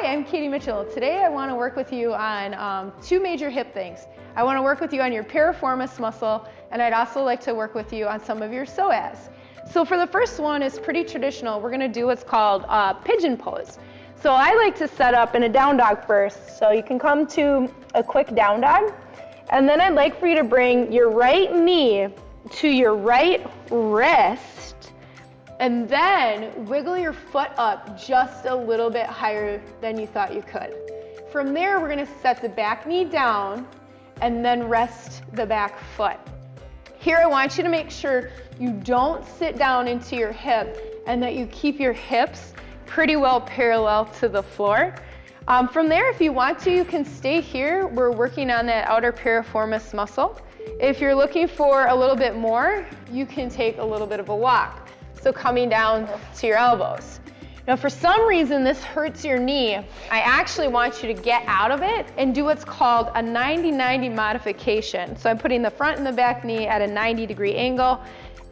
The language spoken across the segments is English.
Hi, I'm Katie Mitchell. Today I want to work with you on two major hip things. I want to work with you on your piriformis muscle, and I'd also like to work with you on some of your psoas. So for the first one, it's pretty traditional. We're going to do what's called pigeon pose. So I like to set up in a down dog first. So you can come to a quick down dog, and then I'd like for you to bring your right knee to your right wrist, and then wiggle your foot up just a little bit higher than you thought you could. From there, we're going to set the back knee down and then rest the back foot. Here, I want you to make sure you don't sit down into your hip and that you keep your hips pretty well parallel to the floor. From there, if you want to, you can stay here. We're working on that outer piriformis muscle. If you're looking for a little bit more, you can take a little bit of a walk. So coming down to your elbows. Now, for some reason, this hurts your knee. I actually want you to get out of it and do what's called a 90-90 modification. So I'm putting the front and the back knee at a 90-degree angle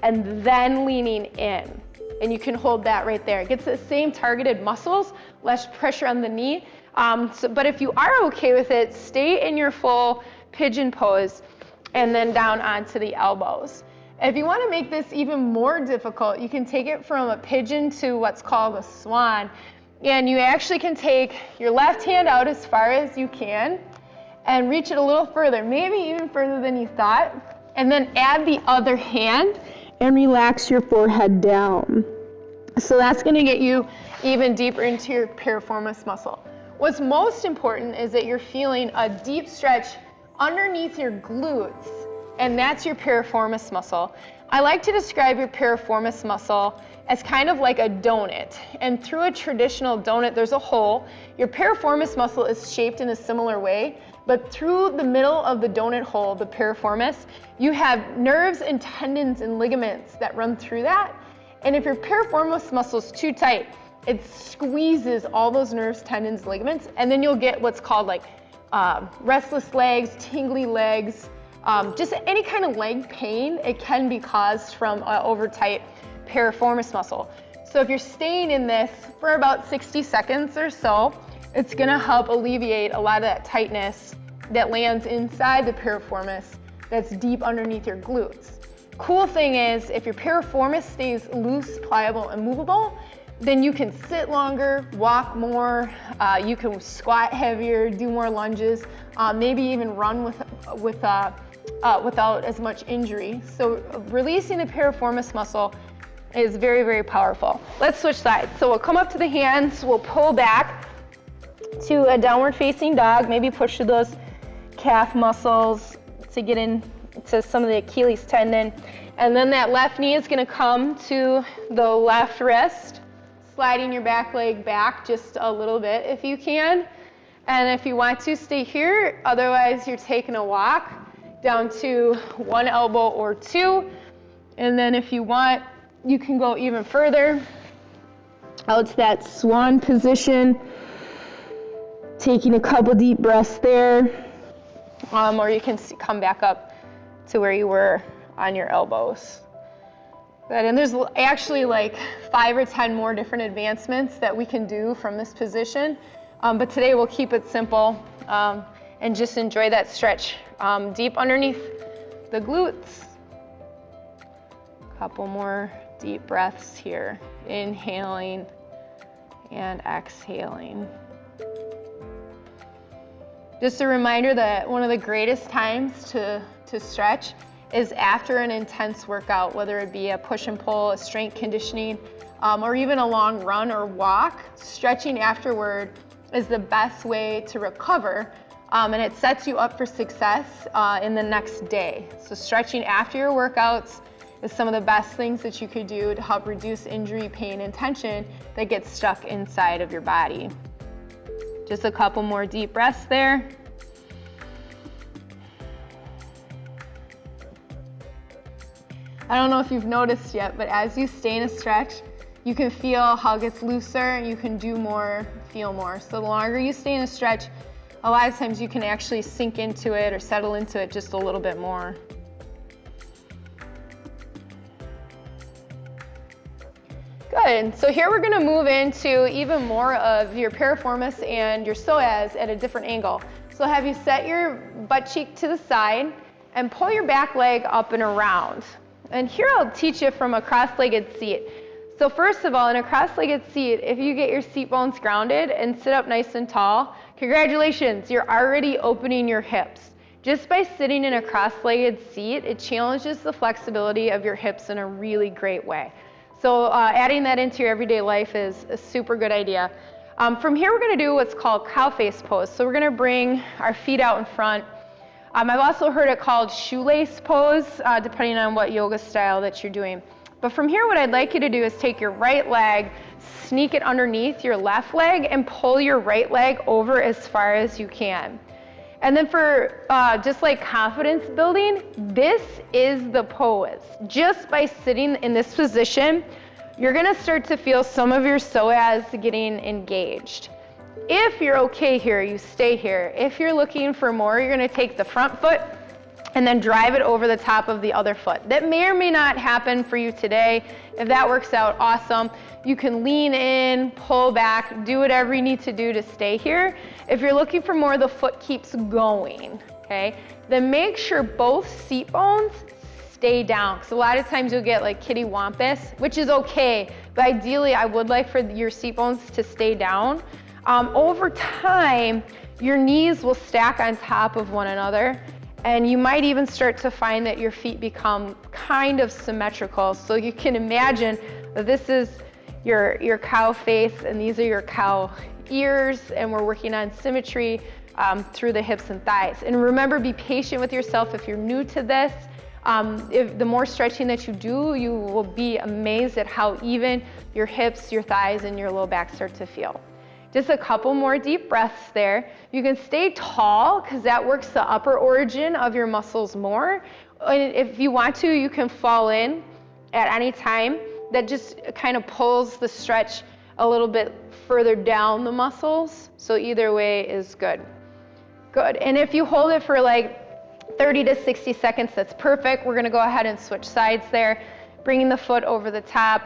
and then leaning in. And you can hold that right there. It gets the same targeted muscles, less pressure on the knee. But if you are okay with it, stay in your full pigeon pose and then down onto the elbows. If you want to make this even more difficult, you can take it from a pigeon to what's called a swan. And you actually can take your left hand out as far as you can and reach it a little further, maybe even further than you thought, and then add the other hand and relax your forehead down. So that's going to get you even deeper into your piriformis muscle. What's most important is that you're feeling a deep stretch underneath your glutes, and that's your piriformis muscle. I like to describe your piriformis muscle as kind of like a donut. And through a traditional donut, there's a hole. Your piriformis muscle is shaped in a similar way, but through the middle of the donut hole, the piriformis, you have nerves and tendons and ligaments that run through that. And if your piriformis muscle is too tight, it squeezes all those nerves, tendons, ligaments, and then you'll get what's called like restless legs, tingly legs, just any kind of leg pain. It can be caused from over tight piriformis muscle. So if you're staying in this for about 60 seconds or so, it's gonna help alleviate a lot of that tightness that lands inside the piriformis that's deep underneath your glutes. Cool thing is, if your piriformis stays loose, pliable, and movable, then you can sit longer, walk more, you can squat heavier, do more lunges, maybe even run without as much injury. So releasing the piriformis muscle is very, very powerful. Let's switch sides. So we'll come up to the hands, we'll pull back to a downward facing dog, maybe push through those calf muscles to get into some of the Achilles tendon. And then that left knee is gonna come to the left wrist, sliding your back leg back just a little bit if you can. And if you want to, stay here. Otherwise, you're taking a walk down to one elbow or two. And then if you want, you can go even further out to that swan position, taking a couple deep breaths there. Or you can come back up to where you were on your elbows. Good. And there's actually like 5 or 10 more different advancements that we can do from this position. But today we'll keep it simple and just enjoy that stretch deep underneath the glutes. Couple more deep breaths here. Inhaling and exhaling. Just a reminder that one of the greatest times to stretch is after an intense workout, whether it be a push and pull, a strength conditioning, or even a long run or walk. Stretching afterward is the best way to recover, and it sets you up for success in the next day. So stretching after your workouts is some of the best things that you could do to help reduce injury, pain, and tension that gets stuck inside of your body. Just a couple more deep breaths there. I don't know if you've noticed yet, but as you stay in a stretch, you can feel how it gets looser and you can do more, feel more. So the longer you stay in a stretch, a lot of times you can actually sink into it or settle into it just a little bit more. Good. Good. So here we're going to move into even more of your piriformis and your psoas at a different angle. So have you set your butt cheek to the side and pull your back leg up and around. And here I'll teach you from a cross-legged seat. So first of all, in a cross-legged seat, if you get your seat bones grounded and sit up nice and tall, congratulations, you're already opening your hips. Just by sitting in a cross-legged seat, it challenges the flexibility of your hips in a really great way. So adding that into your everyday life is a super good idea. From here, we're going to do what's called cow face pose. So we're going to bring our feet out in front. I've also heard it called shoelace pose, depending on what yoga style that you're doing. But from here, what I'd like you to do is take your right leg, sneak it underneath your left leg, and pull your right leg over as far as you can. And then for just like confidence building, this is the pose. Just by sitting in this position, you're gonna start to feel some of your psoas getting engaged. If you're okay here, you stay here. If you're looking for more, you're gonna take the front foot and then drive it over the top of the other foot. That may or may not happen for you today. If that works out, awesome. You can lean in, pull back, do whatever you need to do to stay here. If you're looking for more, the foot keeps going, okay? Then make sure both seat bones stay down. Because a lot of times you'll get like kitty wampus, which is okay. But ideally, I would like for your seat bones to stay down. Over time, your knees will stack on top of one another. And you might even start to find that your feet become kind of symmetrical. So you can imagine that this is your cow face and these are your cow ears, and we're working on symmetry through the hips and thighs. And remember, be patient with yourself if you're new to this. If the more stretching that you do, you will be amazed at how even your hips, your thighs, and your low back start to feel. Just a couple more deep breaths there. You can stay tall because that works the upper origin of your muscles more. And if you want to, you can fall in at any time. That just kind of pulls the stretch a little bit further down the muscles. So either way is good. Good. And if you hold it for like 30 to 60 seconds, that's perfect. We're going to go ahead and switch sides there, bringing the foot over the top.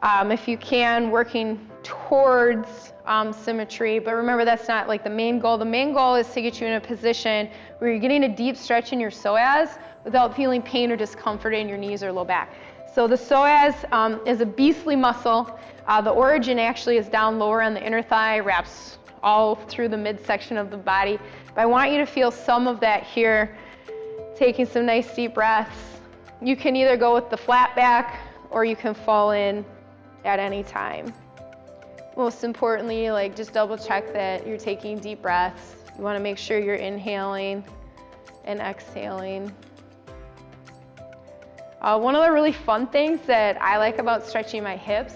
If you can, working towards symmetry, but remember that's not like the main goal. The main goal is to get you in a position where you're getting a deep stretch in your psoas without feeling pain or discomfort in your knees or low back. So the psoas is a beastly muscle. The origin actually is down lower on the inner thigh, wraps all through the midsection of the body. But I want you to feel some of that here, taking some nice deep breaths. You can either go with the flat back or you can fall in at any time. Most importantly, like just double check that you're taking deep breaths. You want to make sure you're inhaling and exhaling. One of the really fun things that I like about stretching my hips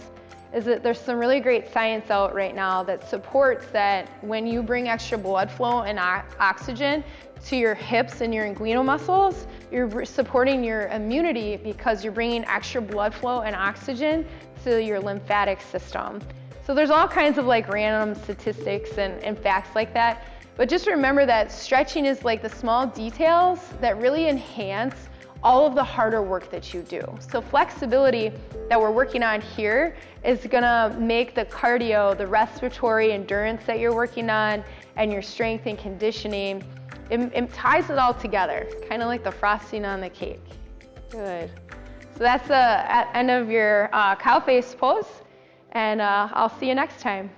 is that there's some really great science out right now that supports that when you bring extra blood flow and oxygen to your hips and your inguinal muscles, you're supporting your immunity because you're bringing extra blood flow and oxygen to your lymphatic system. So there's all kinds of like random statistics and facts like that. But just remember that stretching is like the small details that really enhance all of the harder work that you do. So flexibility that we're working on here is gonna make the cardio, the respiratory endurance that you're working on, and your strength and conditioning, it ties it all together, kind of like the frosting on the cake. Good. So that's the end of your cow face pose, and I'll see you next time.